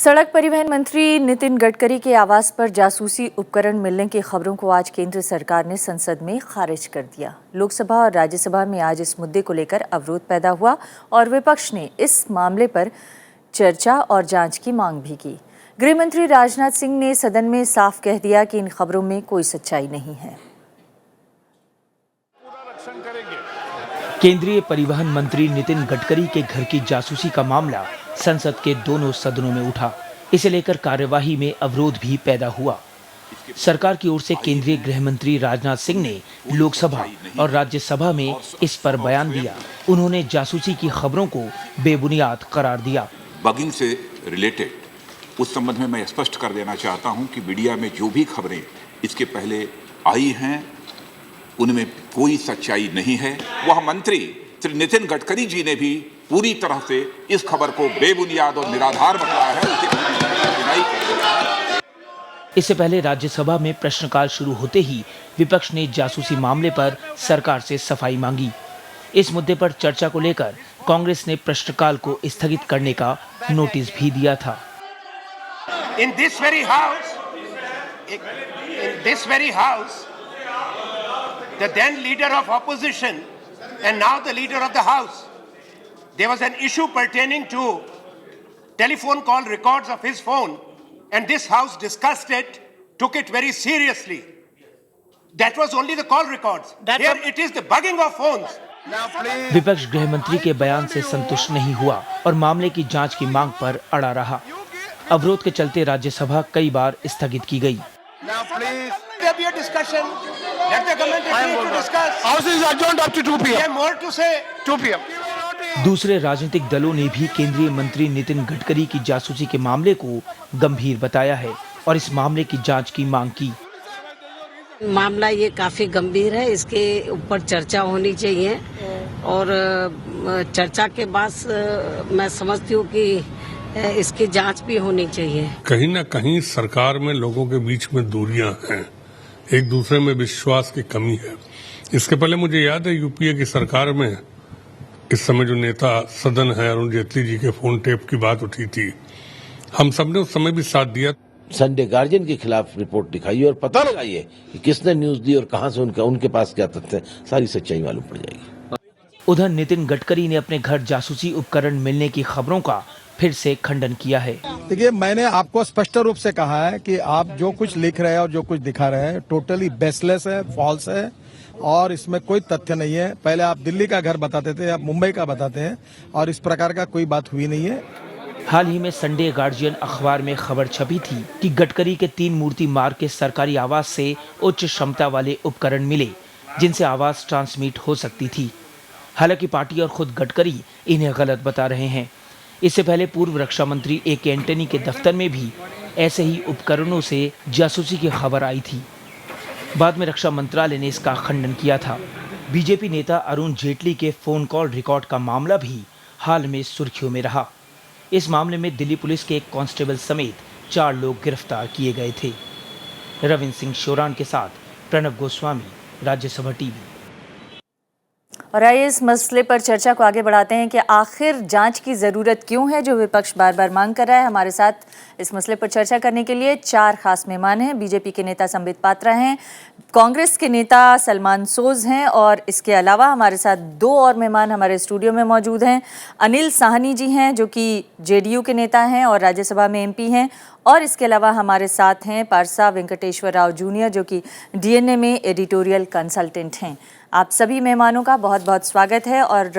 सड़क परिवहन मंत्री नितिन गडकरी के आवास पर जासूसी उपकरण मिलने की खबरों को आज केंद्र सरकार ने संसद में खारिज कर दिया। लोकसभा और राज्यसभा में आज इस मुद्दे को लेकर अवरोध पैदा हुआ और विपक्ष ने इस मामले पर चर्चा और जांच की मांग भी की। गृह मंत्री राजनाथ सिंह ने सदन में साफ कह दिया कि इन खबरों में कोई सच्चाई नहीं है। केंद्रीय परिवहन मंत्री नितिन गडकरी के घर की जासूसी का मामला संसद के दोनों सदनों में उठा। इसे लेकर कार्यवाही में अवरोध भी पैदा हुआ। सरकार की ओर से केंद्रीय गृह मंत्री राजनाथ सिंह ने लोकसभा और राज्यसभा में इस पर बयान दिया। उन्होंने जासूसी की खबरों को बेबुनियाद करार दिया। बगिंग से रिलेटेड उस संबंध में मैं स्पष्ट कर देना चाहता हूं कि मीडिया में जो भी खबरें इसके पहले आई हैं उनमें कोई सच्चाई नहीं है। वह मंत्री श्री नितिन गडकरी जी ने भी पूरी तरह से इस खबर को बेबुनियाद और निराधार बताया है। उसे इससे पहले राज्यसभा में प्रश्नकाल शुरू होते ही विपक्ष ने जासूसी मामले पर सरकार से सफाई मांगी। इस मुद्दे पर चर्चा को लेकर कांग्रेस ने प्रश्नकाल को स्थगित करने का नोटिस भी दिया था। In this very house, the then leader of opposition and now the leader of the house, there was an issue pertaining to telephone call records of his phone, and this house discussed it, took it very seriously. That was only the call records. Here it is the bugging of phones. विपक्ष गृह मंत्री के बयान से संतुष्ट नहीं हुआ और मामले की जांच की मांग पर अड़ा रहा। अवरोध के चलते राज्यसभा कई बार स्थगित की गई। दूसरे राजनीतिक दलों ने भी केंद्रीय मंत्री नितिन गडकरी की जासूसी के मामले को गंभीर बताया है और इस मामले की जांच की मांग की। मामला ये काफी गंभीर है, इसके ऊपर चर्चा होनी चाहिए और चर्चा के बाद मैं समझती हूँ कि इसकी जांच भी होनी चाहिए। कहीं ना कहीं सरकार में लोगों के बीच में दूरियां हैं, एक दूसरे में विश्वास की कमी है। इसके पहले मुझे याद है यूपीए की सरकार में इस समय जो नेता सदन है अरुण जेटली जी के फोन टेप की बात उठी थी, हम सबने उस समय भी साथ दिया। संडे गार्जियन के खिलाफ रिपोर्ट दिखाइए और पता लगाइए कि किसने न्यूज दी और कहां से उनके पास क्या तथ्य, सारी सच्चाई मालूम पड़ जाएगी। उधर नितिन गडकरी ने अपने घर जासूसी उपकरण मिलने की खबरों का फिर से खंडन किया है। देखिए, मैंने आपको स्पष्ट रूप से कहा है कि आप जो कुछ लिख रहे हैं और जो कुछ दिखा रहे हैं टोटली बेसलेस है, फॉल्स है और इसमें कोई तथ्य नहीं है। पहले आप दिल्ली का घर बताते थे, आप मुंबई का बताते हैं और इस प्रकार का कोई बात हुई नहीं है। हाल ही में संडे गार्जियन अखबार में खबर छपी थी कि गडकरी के 3 मूर्ति मार्ग के सरकारी आवास से उच्च क्षमता वाले उपकरण मिले जिनसे आवाज ट्रांसमिट हो सकती थी। हालांकि पार्टी और खुद गडकरी इन्हें गलत बता रहे हैं। इससे पहले पूर्व रक्षा मंत्री ए.के. एंटनी के दफ्तर में भी ऐसे ही उपकरणों से जासूसी की खबर आई थी। बाद में रक्षा मंत्रालय ने इसका खंडन किया था। बीजेपी नेता अरुण जेटली के फोन कॉल रिकॉर्ड का मामला भी हाल में सुर्खियों में रहा। इस मामले में दिल्ली पुलिस के एक कांस्टेबल समेत 4 लोग गिरफ्तार किए गए थे। रविंद्र सिंह शोरान के साथ प्रणव गोस्वामी, राज्यसभा टीवी। और आइए इस मसले पर चर्चा को आगे बढ़ाते हैं कि आखिर जांच की ज़रूरत क्यों है, जो विपक्ष बार बार मांग कर रहा है। हमारे साथ इस मसले पर चर्चा करने के लिए 4 खास मेहमान हैं। बीजेपी के नेता संबित पात्रा हैं, कांग्रेस के नेता सलमान सोज हैं और इसके अलावा हमारे साथ 2 और मेहमान हमारे स्टूडियो में मौजूद हैं। अनिल साहनी जी हैं जो कि जेडीयू के नेता हैं और राज्यसभा में एमपी हैं, और इसके अलावा हमारे साथ हैं पारसा वेंकटेश्वर राव जूनियर जो कि डीएनए में एडिटोरियल कंसल्टेंट हैं। आप सभी मेहमानों का बहुत बहुत स्वागत है और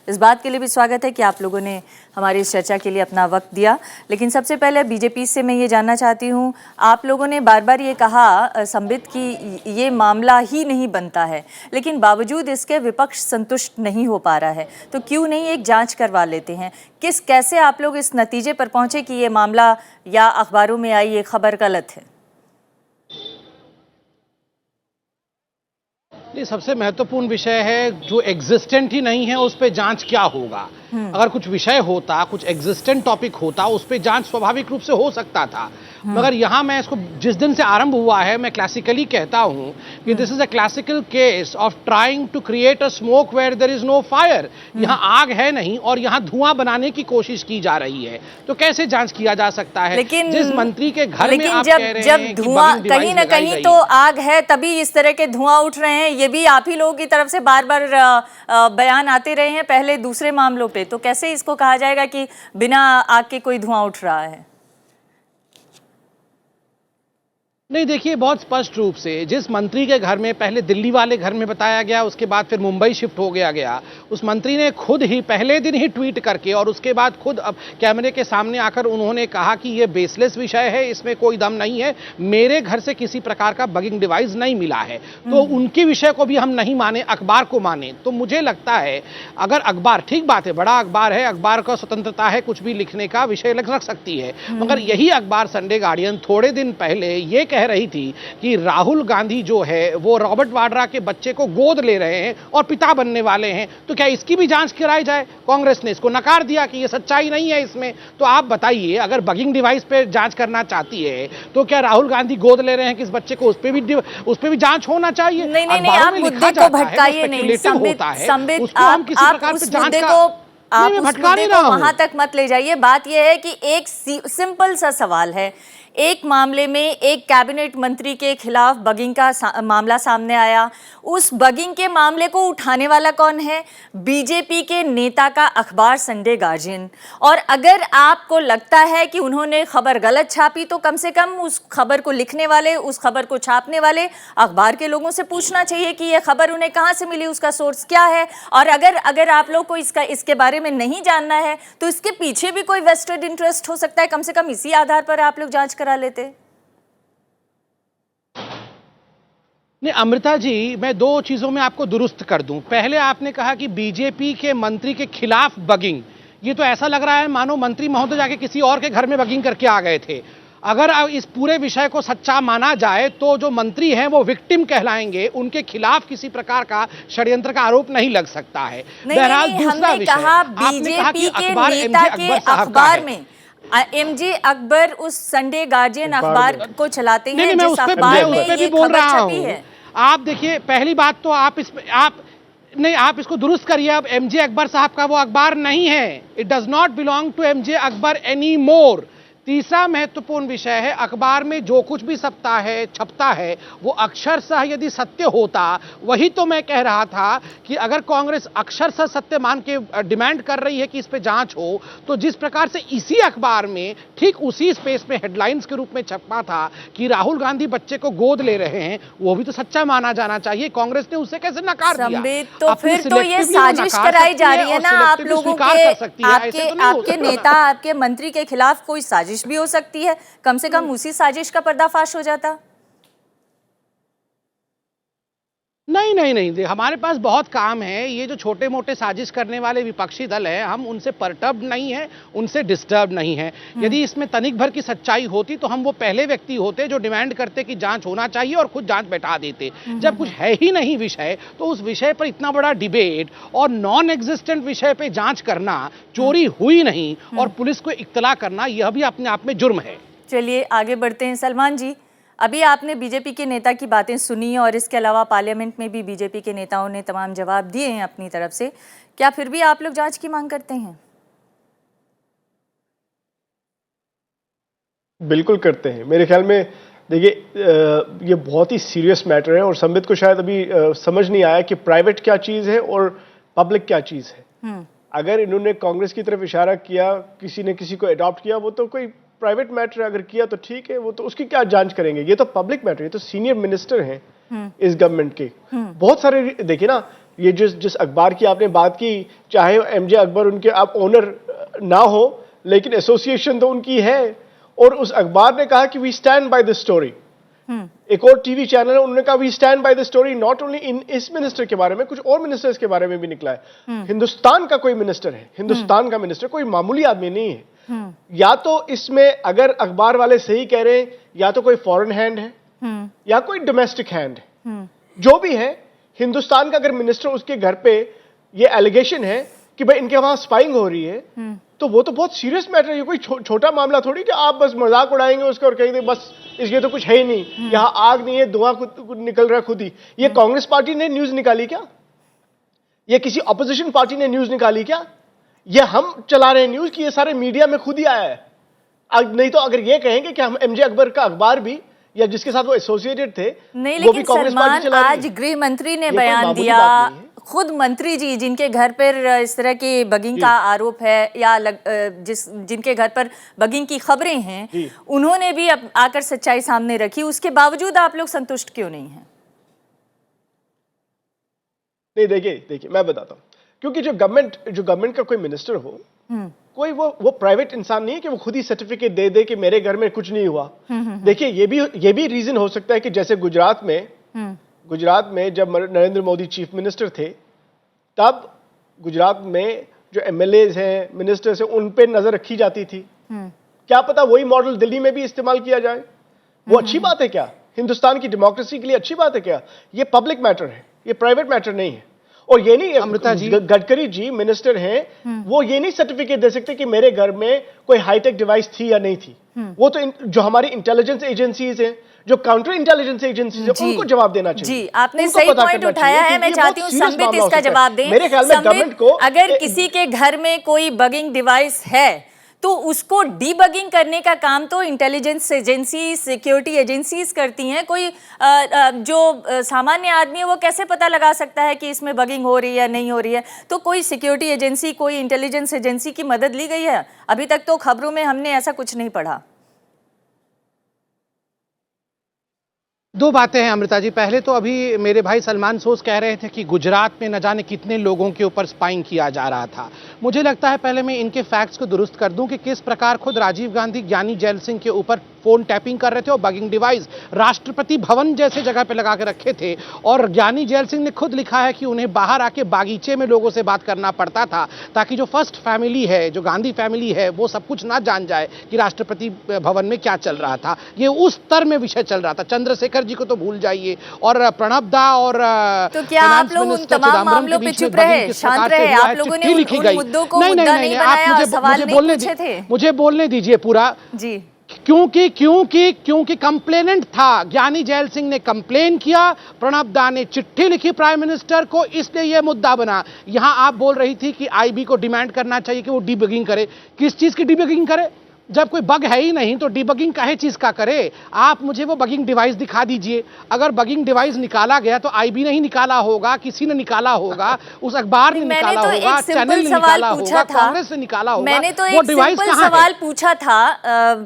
इस बात के लिए भी स्वागत है कि आप लोगों ने हमारी इस चर्चा के लिए अपना वक्त दिया। लेकिन सबसे पहले बीजेपी से मैं ये जानना चाहती हूँ, आप लोगों ने बार बार ये कहा संबित कि ये मामला ही नहीं बनता है, लेकिन बावजूद इसके विपक्ष संतुष्ट नहीं हो पा रहा है, तो क्यों नहीं एक जांच करवा लेते हैं? कैसे आप लोग इस नतीजे पर पहुँचे कि ये मामला या अखबारों में आई ये खबर गलत है? ये सबसे महत्वपूर्ण विषय है, जो एग्जिस्टेंट ही नहीं है उस पे जांच क्या होगा। अगर कुछ विषय होता, कुछ एग्जिस्टेंट टॉपिक होता, उस पे जांच स्वाभाविक रूप से हो सकता था। मगर यहाँ मैं इसको जिस दिन से आरंभ हुआ है मैं क्लासिकली कहता हूँ कि this is a classical case of trying to create a smoke where there is no fire. यहाँ आग है नहीं और यहाँ धुआं बनाने की कोशिश की जा रही है, तो कैसे जांच किया जा सकता है? लेकिन जिस मंत्री के घर में आप जब कह रहे जब हैं कि धुआं बगिंग कहीं ना डिवाइस लगाई कहीं गई, तो आग है, तभी इस तरह के धुआं उठ रहे हैं। ये भी आप ही लोगों की तरफ से बार बार बयान आते रहे हैं पहले दूसरे मामलों पे, तो कैसे इसको कहा जाएगा कि बिना आग के कोई धुआं उठ रहा है? नहीं, देखिए बहुत स्पष्ट रूप से जिस मंत्री के घर में पहले दिल्ली वाले घर में बताया गया, उसके बाद फिर मुंबई शिफ्ट हो गया, उस मंत्री ने खुद ही पहले दिन ही ट्वीट करके और उसके बाद खुद अब कैमरे के सामने आकर उन्होंने कहा कि ये बेसलेस विषय है, इसमें कोई दम नहीं है, मेरे घर से किसी प्रकार का बगिंग डिवाइस नहीं मिला है। तो उनके विषय को भी हम नहीं माने, अखबार को माने। तो मुझे लगता है अगर अखबार, ठीक बात है, बड़ा अखबार है, अखबार का स्वतंत्रता है, कुछ भी लिखने का विषय रख सकती है, मगर यही अखबार संडे गार्डियन थोड़े दिन पहले ये कह रही थी कि राहुल गांधी जो है वो रॉबर्ट वाड्रा के बच्चे को गोद ले रहे हैं और पिता बनने वाले हैं, तो क्या इसकी भी जांच कराई जाए? कांग्रेस ने इसको नकार दिया कि ये सच्चाई नहीं है इसमें। तो आप बताइए, अगर बगिंग डिवाइस पे जांच करना चाहती है तो क्या राहुल गांधी गोद ले रहे हैं किस बच्चे को, उस पे भी जांच होना चाहिए। नहीं, आप मुद्दे को भटकाइए नहीं, संबित आप उस मुद्दे को वहां तक मत ले जाइए। बात यह है कि एक सिंपल सा सवाल है, एक मामले में एक कैबिनेट मंत्री के खिलाफ बगिंग का मामला सामने आया, उस बगिंग के मामले को उठाने वाला कौन है? बीजेपी के नेता का अखबार संडे गार्जियन। और अगर आपको लगता है कि उन्होंने खबर गलत छापी, तो कम से कम उस खबर को लिखने वाले, उस खबर को छापने वाले अखबार के लोगों से पूछना चाहिए कि यह खबर उन्हें कहाँ से मिली, उसका सोर्स क्या है। और अगर आप लोग को इसके बारे में नहीं जानना है तो इसके पीछे भी कोई वेस्टेड इंटरेस्ट हो सकता है, कम से कम इसी आधार पर आप लोग जांच करा लेते। नहीं अमृता जी, मैं दो चीजों में आपको दुरुस्त कर दूं। पहले आपने कहा कि बीजेपी के मंत्री के खिलाफ बगिंग, ये तो ऐसा लग रहा है मानो मंत्री महोदय जाके किसी और के घर में बगिंग करके आ गए थे। अगर इस पूरे विषय को सच्चा माना जाए तो जो मंत्री हैं वो विक्टिम कहलाएंगे, उनके खिलाफ किसी प्रकार का षड्यंत्र का आरोप नहीं लग सकता है। बहरहाल दूसरा विषय, आपने कहा कि अखबार अखबार में एमजे अकबर उस संडे गार्जियन अखबार को चलाते हैं, जिस अखबार में ये खबर छपी है। आप देखिए, पहली बात तो आप इसको दुरुस्त करिए। अब एमजे अकबर साहब का वो अखबार नहीं है, it does not belong to MJ Akbar any more. तीसरा महत्वपूर्ण विषय है, अखबार में जो कुछ भी छपता है वो अक्षरशः यदि सत्य होता, वही तो मैं कह रहा था कि अगर कांग्रेस अक्षरशः सत्य मान के डिमांड कर रही है कि इस पे जांच हो, तो जिस प्रकार से इसी अखबार में ठीक उसी स्पेस में हेडलाइंस के रूप में छपा था कि राहुल गांधी बच्चे को गोद ले रहे हैं, वो भी तो सच्चा माना जाना चाहिए। कांग्रेस ने उसे कैसे नकार दिया? तो फिर तो ये साजिश कराई जा रही है ना आप लोगों के, आपके नेता, आपके मंत्री के खिलाफ कोई साजिश भी हो सकती है, कम से कम उसी साजिश का पर्दाफाश हो जाता। नहीं, हमारे पास बहुत काम है। ये जो छोटे मोटे साजिश करने वाले विपक्षी दल हैं, हम उनसे परटर्ब नहीं है, उनसे डिस्टर्ब नहीं है। यदि इसमें तनिक भर की सच्चाई होती तो हम वो पहले व्यक्ति होते जो डिमांड करते कि जांच होना चाहिए और खुद जांच बैठा देते। जब कुछ है ही नहीं विषय, तो उस विषय पर इतना बड़ा डिबेट और नॉन एग्जिस्टेंट विषय पे जांच करना, चोरी हुई नहीं और पुलिस को इत्तला करना, यह भी अपने आप में जुर्म है। चलिए आगे बढ़ते हैं। सलमान जी, अभी आपने बीजेपी के नेता की बातें सुनी और इसके अलावा पार्लियामेंट में भी बीजेपी के नेताओं ने तमाम जवाब दिए हैं अपनी तरफ से, क्या फिर भी आप लोग जांच की मांग करते हैं? बिल्कुल करते हैं। मेरे ख्याल में देखिए, ये बहुत ही सीरियस मैटर है और संबित को शायद अभी समझ नहीं आया कि प्राइवेट क्या चीज़ है और पब्लिक क्या चीज़ है। अगर इन्होंने कांग्रेस की तरफ इशारा किया, किसी ने किसी को अडॉप्ट किया, वो तो कोई प्राइवेट मैटर अगर किया तो ठीक है, वो तो उसकी क्या जांच करेंगे? ये तो पब्लिक मैटर, ये तो सीनियर मिनिस्टर हैं इस गवर्नमेंट के। बहुत सारे देखिए ना, ये जिस अखबार की आपने बात की, चाहे एमजे अकबर उनके आप ओनर ना हो, लेकिन एसोसिएशन तो उनकी है और उस अखबार ने कहा कि we stand by this story. एक और टीवी चैनल है, उन्होंने कहा we stand by the story, not only in इस मिनिस्टर के बारे में, कुछ और मिनिस्टर्स के बारे में भी निकला है। हिंदुस्तान का कोई मिनिस्टर है, हिंदुस्तान का मिनिस्टर कोई मामूली आदमी नहीं है। या तो इसमें अगर अखबार वाले सही कह रहे हैं, या तो कोई फॉरेन हैंड है या कोई डोमेस्टिक हैंड है। जो भी है, हिंदुस्तान का अगर मिनिस्टर, उसके घर पे ये एलिगेशन है कि भाई इनके वहां स्पाइंग हो रही है, तो वो तो बहुत सीरियस मैटर है। ये कोई छोटा मामला थोड़ी कि आप बस मजाक उड़ाएंगे उसका और कहेंगे बस इसके तो कुछ है ही नहीं, यहाँ आग नहीं है, धुआं निकल रहा है खुद ही। ये कांग्रेस पार्टी ने न्यूज निकाली क्या? ये किसी ऑपोजिशन पार्टी ने न्यूज निकाली क्या? ये हम चला रहे हैं न्यूज कि ये सारे मीडिया में खुद ही आया है? नहीं तो अगर ये कहेंगे कि हम एमजे अकबर का अखबार भी या जिसके साथ वो एसोसिएटेड थे, नहीं, वो भी लेकिन कांग्रेस पार्टी चला रही है। आज गृह मंत्री ने बयान दिया, खुद मंत्री जी जिनके घर पर इस तरह की बगिंग का आरोप है या जिनके घर पर बगिंग की खबरें हैं, उन्होंने भी आकर सच्चाई सामने रखी। उसके बावजूद आप लोग संतुष्ट क्यों नहीं हैं? नहीं, देखिए मैं बताता हूं, क्योंकि जो गवर्नमेंट का कोई मिनिस्टर हो, कोई वो प्राइवेट इंसान नहीं है कि वो खुद ही सर्टिफिकेट दे कि मेरे घर में कुछ नहीं हुआ। देखिए ये भी रीजन हो सकता है कि जैसे गुजरात में जब नरेंद्र मोदी चीफ मिनिस्टर थे, तब गुजरात में जो एमएलएज हैं, मिनिस्टर्स हैं, उन पे नजर रखी जाती थी। क्या पता वही मॉडल दिल्ली में भी इस्तेमाल किया जाए। वो अच्छी बात है क्या? हिंदुस्तान की डेमोक्रेसी के लिए अच्छी बात है क्या? ये पब्लिक मैटर है, ये प्राइवेट मैटर नहीं है। और ये नहीं, अमृता जी, गडकरी जी मिनिस्टर हैं, वो ये नहीं सर्टिफिकेट दे सकते कि मेरे घर में कोई हाईटेक डिवाइस थी या नहीं थी। वो तो जो हमारी इंटेलिजेंस एजेंसीज हैं, जो काउंटर इंटेलिजेंस एजेंसीज हैं, उनको जवाब देना चाहिए। जी, आपने सही पॉइंट उठाया है। मैं चाहती हूँ संबित इसका जवाब दें। मेरे ख्याल में गवर्नमेंट को, अगर किसी के घर में कोई बगिंग डिवाइस है तो उसको डीबगिंग करने का काम तो इंटेलिजेंस एजेंसी, सिक्योरिटी एजेंसीज करती हैं। कोई जो सामान्य आदमी है वो कैसे पता लगा सकता है कि इसमें बगिंग हो रही है या नहीं हो रही है? तो कोई सिक्योरिटी एजेंसी, कोई इंटेलिजेंस एजेंसी की मदद ली गई है? अभी तक तो खबरों में हमने ऐसा कुछ नहीं पढ़ा। दो बातें हैं अमृता जी। पहले तो अभी मेरे भाई सलमान सोज कह रहे थे कि गुजरात में न जाने कितने लोगों के ऊपर स्पाइंग किया जा रहा था। मुझे लगता है पहले मैं इनके फैक्ट्स को दुरुस्त कर दूं कि किस प्रकार खुद राजीव गांधी ज्ञानी जैल सिंह के ऊपर फोन टैपिंग कर रहे थे और बगिंग डिवाइस राष्ट्रपति भवन जैसे जगह पे लगा के रखे थे। और ज्ञानी जैल सिंह ने खुद लिखा है कि उन्हें बाहर आके बागीचे में लोगों से बात करना पड़ता था ताकि जो फर्स्ट फैमिली है, जो गांधी फैमिली है, वो सब कुछ ना जान जाए कि राष्ट्रपति भवन में क्या चल रहा था। ये उस स्तर में विषय चल रहा था। चंद्रशेखर जी को तो भूल जाइए। और प्रणब दा और तो क्या आप लोग उन तमाम मामामलों पे चुप रहे, शांत रहे? आप लोगों ने उन मुद्दों को मुद्दा नहीं बनाया और सवाल नहीं पूछे थे? मुझे बोलने दीजिए पूरा जी। क्योंकि कंप्लेनेंट था। ज्ञानी जैल सिंह ने कंप्लेन किया, प्रणब दा ने चिट्ठी लिखी प्राइम मिनिस्टर को, इसलिए यह मुद्दा बना। यहां आप बोल रही थी कि आईबी को डिमांड करना चाहिए कि वो डीबगिंग करे। किस चीज की डीबगिंग करे? जब कोई बग है ही नहीं तो डीबगिंग काहे चीज का करे? आप मुझे वो बगिंग डिवाइस दिखा दीजिए। अगर बगिंग डिवाइस निकाला गया तो आईबी ने ही निकाला होगा, किसी ने निकाला होगा, उस अखबार ने निकाला होगा, चैनल ने निकाला होगा, कांग्रेस ने निकाला होगा। मैंने तो एक सिंपल सवाल पूछा था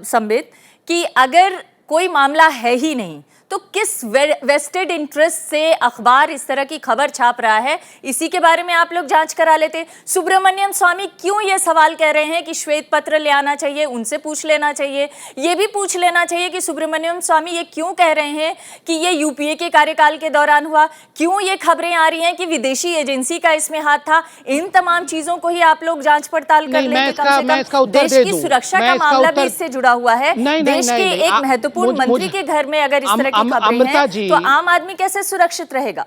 संबित कि अगर कोई मामला है ही नहीं तो किस वेस्टेड इंटरेस्ट से अखबार इस तरह की खबर छाप रहा है? इसी के बारे में आप लोग जांच करा लेते। सुब्रमण्यम स्वामी क्यों ये सवाल कह रहे हैं कि श्वेत पत्र ले आना चाहिए, उनसे पूछ लेना चाहिए। ये भी पूछ लेना चाहिए कि सुब्रमण्यम स्वामी ये क्यों कह रहे हैं कि ये यूपीए के कार्यकाल के दौरान हुआ। क्यों ये खबरें आ रही हैं कि विदेशी एजेंसी का इसमें हाथ था। इन तमाम चीजों को ही आप लोग जांच पड़ताल कर लेते। कम से कम देश की सुरक्षा का मामला भी इससे जुड़ा हुआ है। देश के एक महत्वपूर्ण मंत्री के घर में अगर इस तरह अमृता जी, तो आम आदमी कैसे सुरक्षित रहेगा?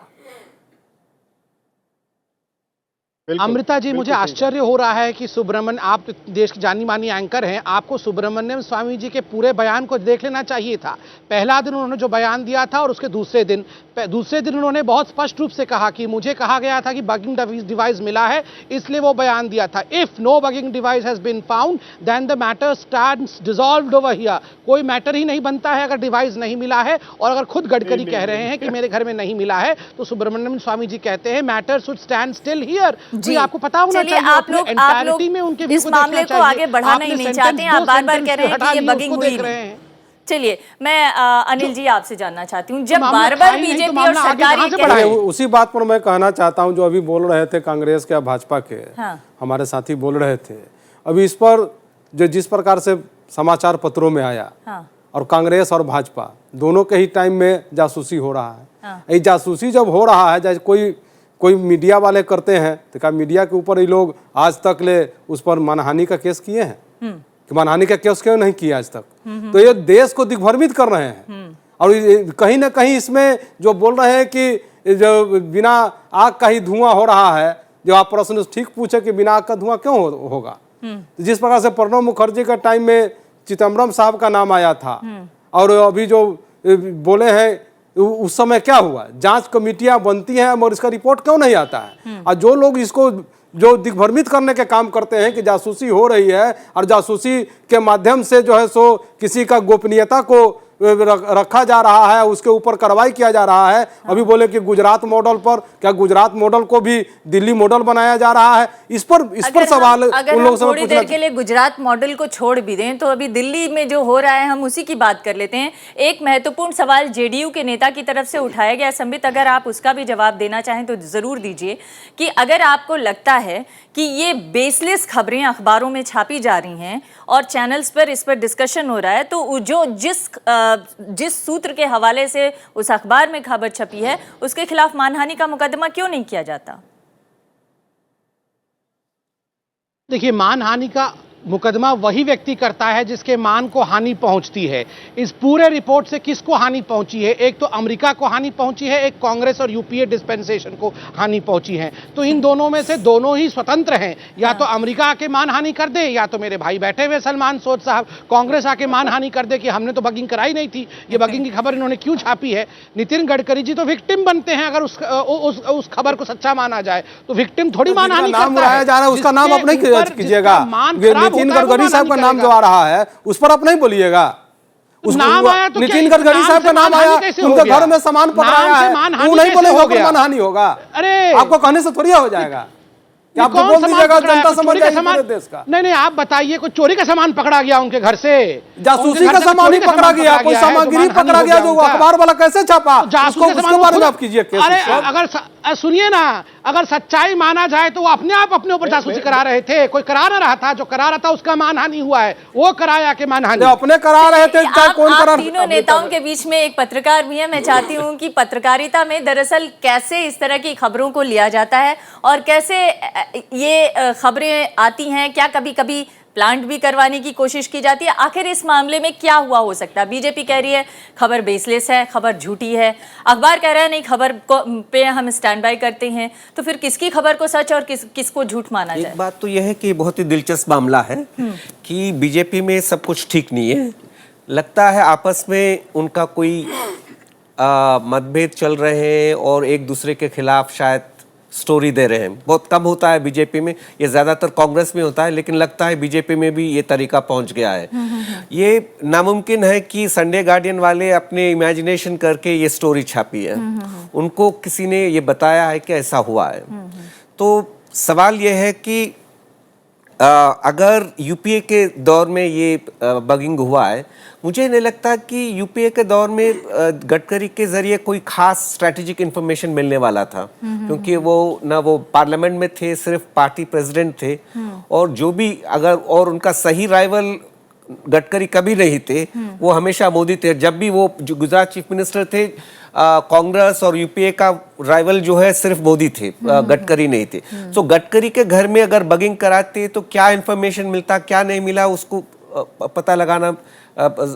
अमृता जी, मुझे आश्चर्य हो रहा है कि सुब्रमण्यम, आप देश की जानी मानी एंकर हैं, आपको सुब्रमण्यम स्वामी जी के पूरे बयान को देख लेना चाहिए था। पहला दिन उन्होंने जो बयान दिया था और उसके दूसरे दिन उन्होंने बहुत स्पष्ट रूप से कहा कि मुझे कहा गया था कि बगिंग डिवाइस मिला है, इसलिए वो बयान दिया था। If no bugging device has been found then the matter stands dissolved over here. कोई मैटर ही नहीं बनता है अगर डिवाइस नहीं मिला है। और अगर खुद गडकरी कह रहे हैं कि मेरे घर में नहीं मिला है, तो सुब्रमण्यम स्वामी जी कहते हैं matter should stand still here. जी, आपको पता होना चाहिए। आप लोग में उनके इस मामले को आगे बढ़ाना ही नहीं चाहते हैं। आप बार-बार कह रहे हैं कि ये बगिंग हुई नहीं। चलिए, मैं अनिल जी आपसे जानना चाहती हूँ, जब बार-बार बीजेपी और सरकार उसी बात पर मैं कहना चाहता हूँ जो अभी बोल रहे थे कांग्रेस के, भाजपा के हमारे साथी बोल रहे थे। अभी इस पर जो जिस प्रकार से समाचार पत्रों में आया और कांग्रेस और भाजपा दोनों के ही टाइम में जासूसी हो रहा है। ये जासूसी जब हो रहा है, जैसे कोई मीडिया वाले करते हैं तो क्या मीडिया के ऊपर ये लोग आज तक ले उस पर मानहानि का केस किए हैं कि मानहानि का केस क्यों नहीं किया आज तक? तो ये देश को दिग्भ्रमित कर रहे हैं। और कहीं ना कहीं इसमें जो बोल रहे हैं कि जो बिना आग का ही धुआं हो रहा है, जो आप प्रश्न ठीक पूछे कि बिना आग का धुआं क्यों होगा। तो जिस प्रकार से प्रणब मुखर्जी का टाइम में चिदम्बरम साहब का नाम आया था, और अभी जो बोले हैं उस समय क्या हुआ, जांच कमेटियां बनती हैं और इसका रिपोर्ट क्यों नहीं आता है। और जो लोग इसको जो दिग्भ्रमित करने के काम करते हैं कि जासूसी हो रही है और जासूसी के माध्यम से जो है सो किसी का गोपनीयता को रखा जा रहा है, उसके ऊपर कार्रवाई किया जा रहा है। अभी बोले कि गुजरात मॉडल पर, क्या गुजरात मॉडल को भी दिल्ली मॉडल बनाया जा रहा है? इस पर सवाल अगर हम थोड़ी देर के लिए गुजरात मॉडल को छोड़ भी दें तो अभी दिल्ली में जो हो रहा है हम उसी की बात कर लेते हैं। एक महत्वपूर्ण सवाल जेडीयू के नेता की तरफ से उठाया गया, संबित अगर आप उसका भी जवाब देना चाहें तो जरूर दीजिए, कि अगर आपको लगता है कि ये बेसलेस खबरें अखबारों में छापी जा रही हैं और चैनल्स पर इस पर डिस्कशन हो रहा है, तो जो जिस सूत्र के हवाले से उस अखबार में खबर छपी है उसके खिलाफ मानहानि का मुकदमा क्यों नहीं किया जाता? देखिए, मानहानि का मुकदमा वही व्यक्ति करता है जिसके मान को हानि पहुंचती है। इस पूरे रिपोर्ट से किसको हानि पहुंची है? एक तो अमेरिका को हानि पहुंची है, एक कांग्रेस और यूपीए डिस्पेंसेशन को हानि पहुंची है। तो इन दोनों में से दोनों ही स्वतंत्र हैं। या तो अमेरिका आके मानहानि कर दे, या तो मेरे भाई बैठे हुए सलमान सोद साहब कांग्रेस आके मानहानि कर दे कि हमने तो बगिंग कराई नहीं थी, ये बगिंग की खबर इन्होंने क्यों छापी है। नितिन गडकरी जी तो विक्टिम बनते हैं अगर उस खबर को सच्चा माना जाए, तो विक्टिम थोड़ी मानहानि करता है। उसका नाम आप नहीं कीजिएगा। नितिन गडकरी साहब का नाम जो आ रहा है उस पर आप नहीं बोलिएगा। नाम आया तो नितिन गडकरी साहब का नाम आया, उनके घर में सामान पकड़ाया है, वो नहीं बोलेगा मानहानि होगा। अरे आपको कहने से थोड़ी हो जाएगा, आप तो बोल दीजिएगा, जनता समझ जाएगी देश का। नहीं, आप बताइए, कोई चोरी का सामान पकड़ा गया उनके घर से? जासूसी का सामान ही पकड़ा गया, कोई सामग्री पकड़ा गया जो अखबार वाला कैसे छापा, उसके बारे में आप कीजिए केस। अरे अगर सुनिए ना, अगर सच्चाई माना जाए तो वो अपने आप अपने ऊपर जासूसी करा रहे थे, कोई करा ना रहा था। जो करा रहा था उसका मानहानि हुआ है, वो कराया के मानहानि अपने करा रहे थे। कौन करा? तीनों नेताओं के बीच में एक पत्रकार भी है। मैं चाहती हूँ कि पत्रकारिता में दरअसल कैसे इस तरह की खबरों को लिया जाता है और कैसे ये खबरें आती हैं, क्या कभी कभी प्लांट भी करवाने की कोशिश की जाती है। आखिर इस मामले में क्या हुआ हो सकता है? बीजेपी कह रही है खबर बेसलेस है, खबर झूठी है, अखबार कह रहा है नहीं खबर पे हम स्टैंड बाय करते हैं। तो फिर किसकी खबर को सच और किसको झूठ माना जाए? एक बात तो यह है कि बहुत ही दिलचस्प मामला है कि बीजेपी में सब कुछ ठीक नहीं है। लगता है आपस में उनका कोई मतभेद चल रहे हैं और एक दूसरे के खिलाफ शायद स्टोरी दे रहे हैं। बहुत कम होता है बीजेपी में, ये ज़्यादातर कांग्रेस में होता है, लेकिन लगता है बीजेपी में भी ये तरीका पहुंच गया है। ये नामुमकिन है कि संडे गार्डियन वाले अपने इमेजिनेशन करके ये स्टोरी छापी है। उनको किसी ने ये बताया है कि ऐसा हुआ है। तो सवाल ये है कि अगर यूपीए के दौर में ये बगिंग हुआ है, मुझे नहीं लगता कि यूपीए के दौर में गडकरी के जरिए कोई खास स्ट्रैटेजिक इंफॉर्मेशन मिलने वाला था, क्योंकि वो पार्लियामेंट में थे, सिर्फ पार्टी प्रेसिडेंट थे, और जो भी अगर और उनका सही राइवल गडकरी कभी नहीं थे, वो हमेशा मोदी थे। जब भी वो गुजरात चीफ मिनिस्टर थे, कांग्रेस और यूपीए का राइवल जो है सिर्फ मोदी थे, गडकरी नहीं थे। तो गडकरी के घर में अगर बगिंग कराते तो क्या इंफॉर्मेशन मिलता, क्या नहीं मिला, उसको पता लगाना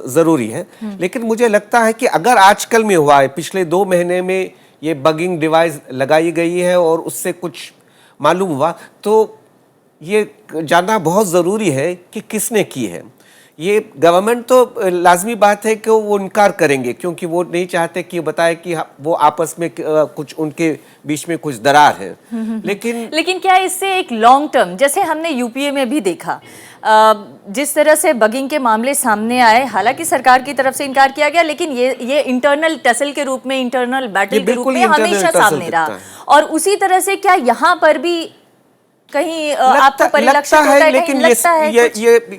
जरूरी है। लेकिन मुझे लगता है कि अगर आजकल में हुआ है, पिछले 2 महीने में ये बगिंग डिवाइस लगाई गई है और उससे कुछ मालूम हुआ, तो ये जानना बहुत जरूरी है कि किसने की है। ये गवर्नमेंट तो लाजमी बात है कि वो इनकार करेंगे, क्योंकि वो नहीं चाहते कि बताए कि वो आपस में कुछ उनके बीच में कुछ दरार है। लेकिन क्या इससे एक लॉन्ग टर्म, जैसे हमने यूपीए में भी देखा, जिस तरह से बगिंग के मामले सामने आए, हालांकि सरकार की तरफ से इनकार किया गया, लेकिन ये इंटरनल टसल के रूप में, इंटरनल बैटल के रूप में हमेशा सामने रहा। और उसी तरह से क्या यहाँ पर भी कहीं आपको परिलक्षित होता है? लेकिन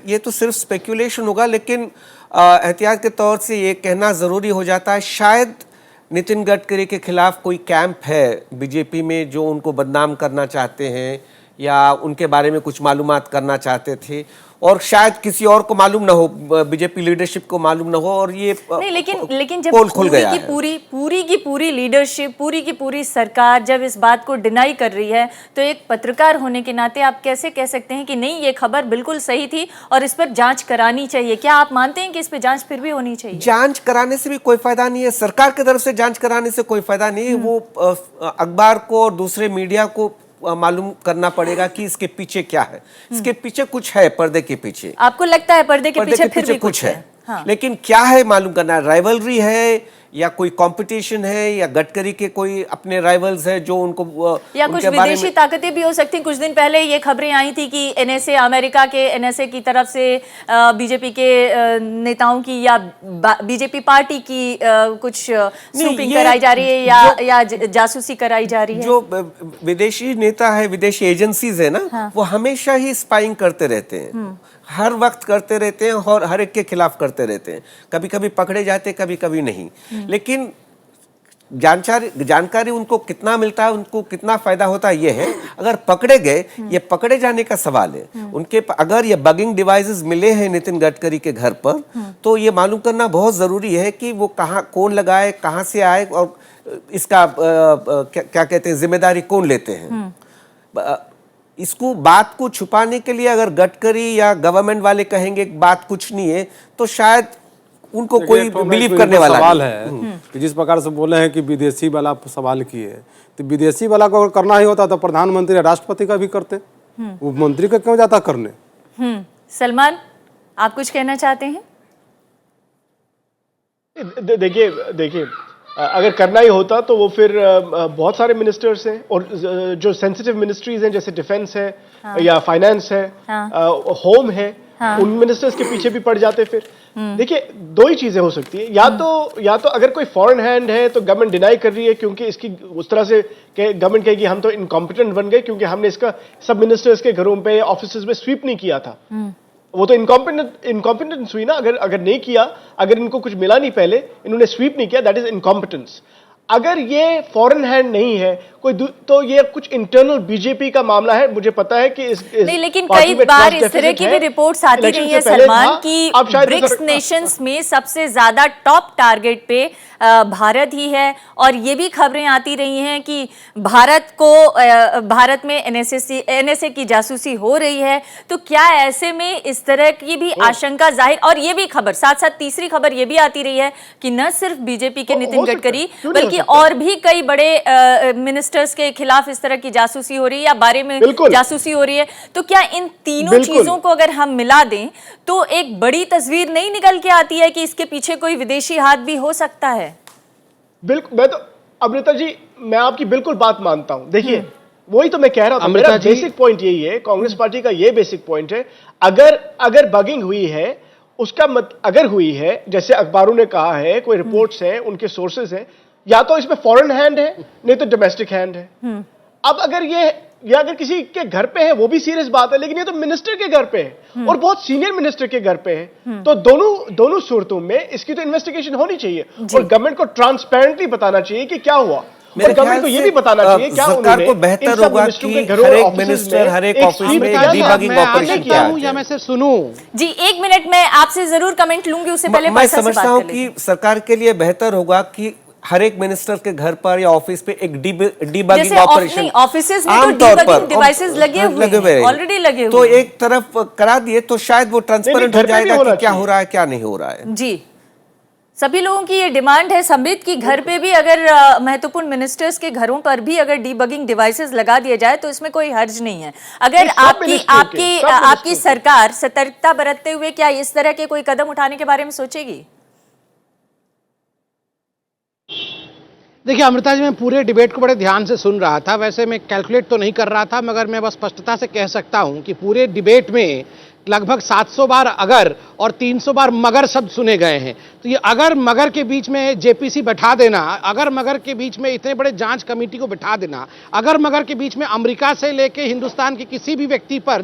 ये तो सिर्फ स्पेकुलेशन होगा, लेकिन एहतियात के तौर से ये कहना जरूरी हो जाता है, शायद नितिन गडकरी के खिलाफ कोई कैंप है बीजेपी में जो उनको बदनाम करना चाहते हैं या उनके बारे में कुछ मालूमात करना चाहते थे, और शायद किसी और को मालूम ना हो, बीजेपी लीडरशिप को मालूम ना हो, और ये नहीं, लेकिन जब पूरी की पूरी लीडरशिप, पूरी की पूरी सरकार जब इस बात को डिनाई कर रही है, तो एक पत्रकार होने के नाते आप कैसे कह सकते हैं कि नहीं ये खबर बिल्कुल सही थी और इस पर जांच करानी चाहिए? क्या आप मानते हैं कि इस पर जांच फिर भी होनी चाहिए? जांच कराने से भी कोई फायदा नहीं है, सरकार की तरफ से जांच कराने से कोई फायदा नहीं है। वो अखबार को और दूसरे मीडिया को मालूम करना पड़ेगा कि इसके पीछे क्या है। इसके पीछे कुछ है, पर्दे के पीछे। आपको लगता है पर्दे के पीछे फिर भी कुछ है? हाँ। लेकिन क्या है मालूम करना है, राइवलरी है या कोई कंपटीशन है या गडकरी के कोई अपने राइवल्स है जो उनको या कुछ विदेशी ताकतें भी हो सकती हैं। कुछ दिन पहले ये खबरें आई थी कि एनएसए, अमेरिका के एनएसए की तरफ से बीजेपी के नेताओं की या बीजेपी पार्टी की कुछ स्नूपिंग कराई जा रही है या जासूसी कराई जा रही है। जो विदेशी नेता है, विदेशी एजेंसीज है ना, हाँ। वो हमेशा ही स्पाइंग करते रहते हैं, हर वक्त करते रहते हैं और हर एक के खिलाफ करते रहते हैं। कभी कभी पकड़े जाते, कभी कभी नहीं। लेकिन जानकारी उनको कितना मिलता है, उनको कितना फायदा होता है, ये है। अगर पकड़े गए, ये पकड़े जाने का सवाल है। उनके अगर ये बगिंग डिवाइसेस मिले हैं नितिन गडकरी के घर पर, तो ये मालूम करना बहुत जरूरी है कि वो कहाँ, कौन लगाए, कहाँ से आए और इसका क्या कहते हैं, जिम्मेदारी कौन लेते हैं। इसको बात को छुपाने के लिए अगर गडकरी या गवर्नमेंट वाले कहेंगे बात कुछ नहीं है, तो शायद उनको कोई बिलीव करने वाला सवाल है कि जिस प्रकार से बोले हैं कि विदेशी वाला सवाल किए, तो विदेशी वाला को अगर करना ही होता तो प्रधानमंत्री या राष्ट्रपति का भी करते, वो मंत्री का क्यों जाता करने। सलमान, आप कुछ कहना चाहते हैं? देखिए अगर करना ही होता तो वो फिर बहुत सारे मिनिस्टर्स हैं और जो सेंसिटिव मिनिस्ट्रीज हैं जैसे डिफेंस है, हाँ। या फाइनेंस है, हाँ। होम है, हाँ। उन मिनिस्टर्स के पीछे भी पड़ जाते फिर। देखिए दो ही चीजें हो सकती है, या तो अगर कोई फॉरेन हैंड है तो गवर्नमेंट डिनाई कर रही है क्योंकि इसकी उस तरह से गवर्नमेंट कहेगी हम तो इनकॉम्पिटेंट बन गए क्योंकि हमने इसका सब मिनिस्टर्स के घरों पे ऑफिस में स्वीप नहीं किया था। वो तो इनकॉम्पिटेंस हुई ना। अगर नहीं किया, अगर इनको कुछ मिला नहीं पहले, इन्होंने स्वीप नहीं किया, दैट इज इनकॉम्पिटेंस। अगर ये फॉरेन हैंड नहीं है कोई तो ये कुछ इंटरनल बीजेपी का मामला है। मुझे पता है कि इस नहीं, लेकिन कई बार इस तरह की भी रिपोर्ट्स आती रही है सलमान की ब्रिक्स नेशंस में सबसे ज्यादा टॉप टारगेट पे भारत ही है, और ये भी खबरें आती रही हैं कि भारत में एनएसए की जासूसी हो रही है। तो क्या ऐसे में इस तरह की भी आशंका जाहिर, और ये भी खबर साथ साथ तीसरी खबर ये भी आती रही है कि न सिर्फ बीजेपी के नितिन गडकरी बल्कि और भी कई बड़े मिनिस्टर्स के खिलाफ इस तरह की जासूसी हो रही है या बारे में जासूसी हो रही है। तो क्या इन तीनों चीजों को अगर हम मिला दें तो एक बड़ी तस्वीर नहीं निकल के आती है कि इसके पीछे कोई विदेशी हाथ भी हो सकता है? बिल्कुल, मैं तो अमृता जी, मैं आपकी बिल्कुल बात मानता हूं। देखिए वही तो मैं कह रहा था, मेरा बेसिक पॉइंट यही है, कांग्रेस पार्टी का ये बेसिक पॉइंट है। अगर बगिंग हुई है, उसका अगर हुई है जैसे अखबारों ने कहा है, कोई रिपोर्ट्स हैं, उनके सोर्सेज हैं, या तो इसमें फॉरेन हैंड है नहीं तो डोमेस्टिक हैंड है। अब अगर ये अगर किसी के घर पे है वो भी सीरियस बात है, लेकिन ये तो मिनिस्टर के घर पे है और बहुत सीनियर मिनिस्टर के घर पे है। तो दोनों सूरतों में इसकी तो इन्वेस्टिगेशन होनी चाहिए और गवर्नमेंट को ट्रांसपेरेंटली बताना चाहिए कि क्या हुआ। और गवर्नमेंट को ये भी बताना चाहिए क्या सरकार को बेहतर होगा कि हर एक मिनिस्टर, हर एक ऑफिस में डीबगिंग ऑपरेशन क्या है, या मैं से सुनूं। जी 1 मिनट में आपसे जरूर कमेंट लूंगी, उससे पहले मैं समझता हूं कि सरकार के लिए बेहतर होगा कि हर एक मिनिस्टर के घर पर या ऑफिस पे एक डीबगिंग ऑपरेशन, ऑफिसेज में तो डीबगिंग डिवाइसेस लगे हुए, ऑलरेडी लगे हुए, तो एक तरफ करा दिए तो शायद वो ट्रांसपेरेंट हो जाएगा कि क्या हो रहा है क्या नहीं हो रहा है। जी सभी लोगों की ये डिमांड है संबित की घर पे भी अगर महत्वपूर्ण मिनिस्टर्स के घरों पर भी अगर डीबगिंग डिवाइसेस लगा दिए जाए तो इसमें कोई हर्ज नहीं है। अगर आपकी सरकार सतर्कता बरतते हुए क्या इस तरह के कोई कदम उठाने के बारे में सोचेगी? देखिए अमृता जी, मैं पूरे डिबेट को बड़े ध्यान से सुन रहा था। वैसे मैं कैलकुलेट तो नहीं कर रहा था, मगर मैं बस स्पष्टता से कह सकता हूं कि पूरे डिबेट में लगभग 700 बार अगर और 300 बार मगर शब्द सुने गए हैं। तो ये अगर मगर के बीच में जेपीसी बैठा देना, अगर मगर के बीच में इतने बड़े जांच कमेटी को बैठा देना, अगर मगर के बीच में अमेरिका से लेके हिंदुस्तान के किसी भी व्यक्ति पर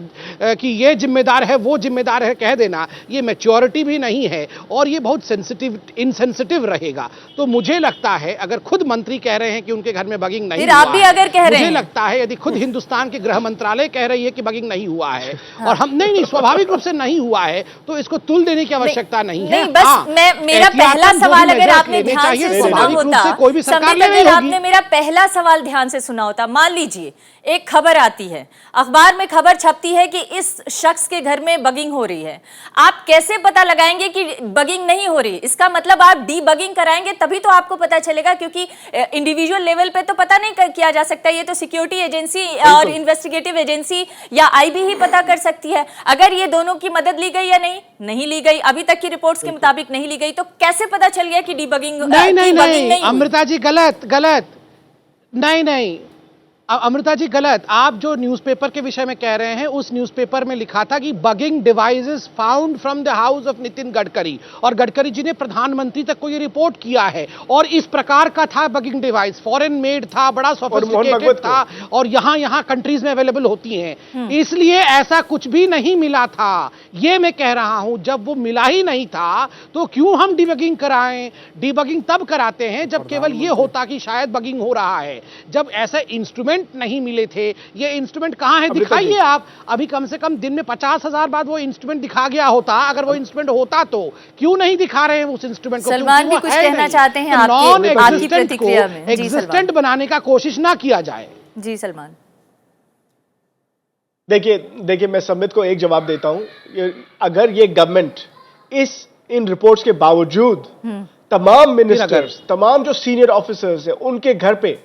कि ये जिम्मेदार है वो जिम्मेदार है कह देना, ये मैच्योरिटी भी नहीं है और ये बहुत इनसेंसिटिव रहेगा। तो मुझे लगता है अगर खुद मंत्री कह रहे हैं कि उनके घर में बगिंग नहीं हुआ, आप भी अगर कह रहे हैं, मुझे लगता है यदि खुद हिंदुस्तान के गृह मंत्रालय कह रही है कि बगिंग नहीं हुआ है और हम नहीं स्वाभाविक रूप से नहीं हुआ है, तो इसको तुल देने की आवश्यकता नहीं है। बस मेरा पहला सवाल अगर आपने ध्यान से सुना होता, कोई भी सरकार अगर आपने मेरा पहला सवाल ध्यान से सुना होता, मान लीजिए एक खबर आती है, अखबार में खबर छपती है कि इस शख्स के घर में बगिंग हो रही है। आप कैसे पता लगाएंगे कि बगिंग नहीं हो रही? इसका मतलब आप डी बगिंग कराएंगे तभी तो आपको पता चलेगा, क्योंकि इंडिविजुअल लेवल पे तो पता नहीं किया जा सकता। ये तो सिक्योरिटी एजेंसी और इन्वेस्टिगेटिव एजेंसी या आईबी ही पता कर सकती है। अगर ये दोनों की मदद ली गई या नहीं ली गई, अभी तक की रिपोर्ट्स के मुताबिक नहीं ली गई, तो कैसे पता चल गया कि डी बगिंग नहीं अमृता जी गलत नहीं अमृता जी गलत। आप जो न्यूज़पेपर के विषय में कह रहे हैं, उस न्यूज़पेपर में लिखा था कि bugging devices found from the house of Nitin Gadkari, और गडकरी जी ने प्रधानमंत्री तक को ये रिपोर्ट किया है। और इस प्रकार का था बगिंग डिवाइस, फॉरेन मेड था, बड़ा सोफिस्टिकेटेड था, और यहाँ कंट्रीज में अवेलेबल होती हैं, इसलिए ऐसा कुछ भी नहीं मिला था। ये मैं कह रहा हूं, जब वो मिला ही नहीं था तो क्यों हम डीबगिंग कराएं? डीबगिंग तब कराते हैं जब केवल ये होता कि शायद बगिंग हो रहा है। जब ऐसे इंस्ट्रूमेंट नहीं मिले थे, ये इंस्ट्रूमेंट कहां है दिखाइए आप। अभी कम से कम दिन में 50,000 बार वो इंस्ट्रूमेंट दिखा गया होता। अगर वो इंस्ट्रूमेंट होता तो क्यों नहीं दिखा रहे हैं उस इंस्ट्रूमेंट को? सलमान भी कुछ कहना चाहते हैं आपकी प्रतिक्रिया में। एग्जिस्टेंट बनाने का कोशिश ना किया जाए। जी सलमान। देखिए मैं सम्मित को एक जवाब देता हूं। अगर ये गवर्नमेंट इन रिपोर्ट्स के बावजूद तमाम मिनिस्टर्स, तमाम जो सीनियर ऑफिसर्स हैं, उनके घर पे,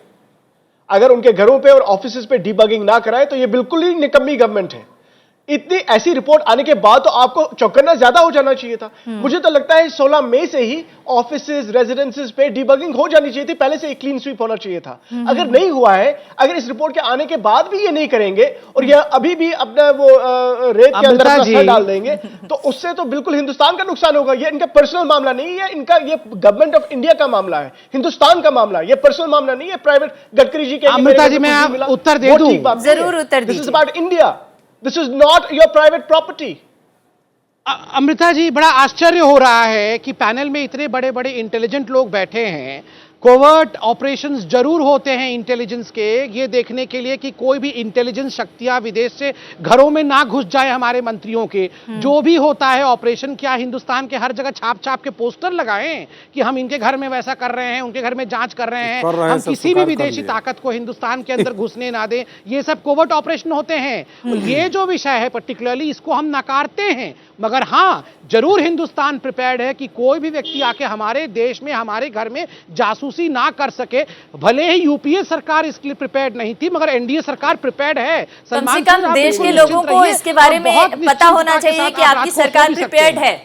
अगर उनके घरों पे और ऑफिसेज पे डीबगिंग ना कराए तो ये बिल्कुल ही निकम्मी गवर्नमेंट है। इतनी ऐसी रिपोर्ट आने के बाद तो आपको चौंकना ज्यादा हो जाना चाहिए था। मुझे तो लगता है 16 मई से ही ऑफिसेज, रेजिडेंसेस पे डीबगिंग हो जानी चाहिए थी, पहले से एक क्लीन स्वीप होना चाहिए था। अगर नहीं हुआ है, अगर इस रिपोर्ट के आने के बाद भी ये नहीं करेंगे और ये अभी भी अपना वो रेत के अंदर अपना सर डाल देंगे, तो उससे तो बिल्कुल हिंदुस्तान का नुकसान होगा। ये इनका पर्सनल मामला नहीं है, इनका ये गवर्नमेंट ऑफ इंडिया का मामला है, हिंदुस्तान का मामला है। ये पर्सनल मामला नहीं है, प्राइवेट गडकरी जी के। अमृता जी, मैं उत्तर दे दूं, जरूर उत्तर दीजिए। This is about India, this is not your private property. Amrita ji, बड़ा आश्चर्य हो रहा है कि पैनल में इतने बड़े बड़े इंटेलिजेंट लोग बैठे हैं। कोवर्ट ऑपरेशंस जरूर होते हैं इंटेलिजेंस के, ये देखने के लिए कि कोई भी इंटेलिजेंस शक्तियां विदेश से घरों में ना घुस जाए हमारे मंत्रियों के। जो भी होता है ऑपरेशन, क्या हिंदुस्तान के हर जगह छाप छाप के पोस्टर लगाएं कि हम इनके घर में वैसा कर रहे हैं, उनके घर में जांच कर रहे हैं, हम किसी भी विदेशी ताकत को हिंदुस्तान के अंदर घुसने ना दें? ये सब कोवर्ट ऑपरेशन होते हैं। ये जो विषय है पर्टिकुलरली, इसको हम नकारते हैं, मगर हाँ, जरूर हिंदुस्तान प्रिपेयर्ड है कि कोई भी व्यक्ति आके हमारे देश में, हमारे घर में जासूसी ना कर सके। भले ही यूपीए सरकार इसके लिए प्रिपेयर्ड नहीं थी, मगर एनडीए सरकार प्रिपेयर्ड है। कम से कम देश के लोगों को इसके बारे में पता होना चाहिए कि आपकी सरकार प्रिपेयर्ड है।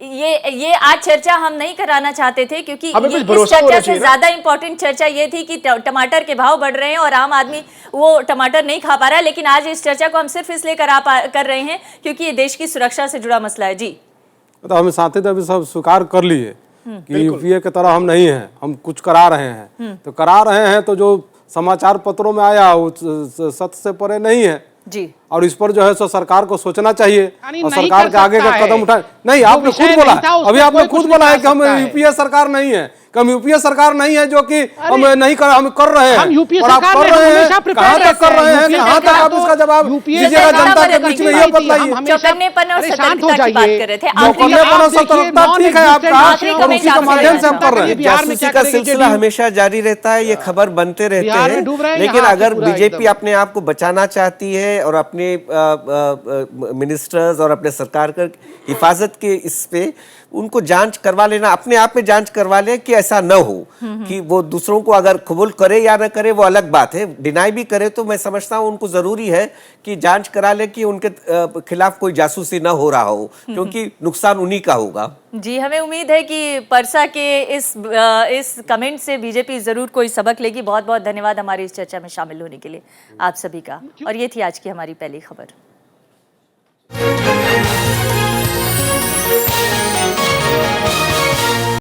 ये आज चर्चा हम नहीं कराना चाहते थे, क्योंकि इस चर्चा से ज्यादा इंपॉर्टेंट चर्चा ये थी कि टमाटर के भाव बढ़ रहे हैं और आम आदमी वो टमाटर नहीं खा पा रहा है। लेकिन आज इस चर्चा को हम सिर्फ इसलिए कर रहे हैं क्योंकि ये देश की सुरक्षा से जुड़ा मसला है। जी, तो हम साथी तो अभी सब स्वीकार कर लिए कि यूपीए की तरह हम नहीं हैं, हम कुछ करा रहे हैं। तो करा रहे हैं तो जो समाचार पत्रों में आया वो सत्य से परे नहीं है जी, और इस पर जो है सो सरकार को सोचना चाहिए और सरकार के आगे का कदम उठाए। नहीं, आपने खुद बोला, अभी आपने खुद बोला है कि हम यूपीए सरकार नहीं है, कि हम यूपीए सरकार नहीं है जो कि हम नहीं कर, हम कर रहे हैं। और आप कर रहे हैं, कहां तक कर रहे हैं, कहां तक आप इसका जवाब दीजिएगा जनता के बीच में? ये बताइए। चौकन्नेपन और सतर्कता की बात कर रहे थे। चौकन्नेपन और सतर्कता ठीक है आपका, और उसी के माध्यम से हम कर रहे हैं। जासूसी का सिलसिला हमेशा जारी रहता है, ये खबर बनते रहते हैं। लेकिन अगर बीजेपी अपने आप को बचाना चाहती है और अपने मिनिस्टर्स और अपने सरकार की हिफाजत के इस पे उनको जांच करवा लेना, अपने आप में जांच करवा ले कि ऐसा न हो कि वो दूसरों को अगर कबूल करे या न करे वो अलग बात है, डिनाई भी करे तो मैं समझता हूं उनको जरूरी है कि जांच करा ले कि उनके खिलाफ कोई जासूसी न हो रहा हो, क्योंकि नुकसान उन्हीं का होगा। जी, हमें उम्मीद है कि परसा के इस कमेंट से बीजेपी जरूर कोई सबक लेगी। बहुत बहुत धन्यवाद हमारी इस चर्चा में शामिल होने के लिए आप सभी का। और ये थी आज की हमारी पहली खबर।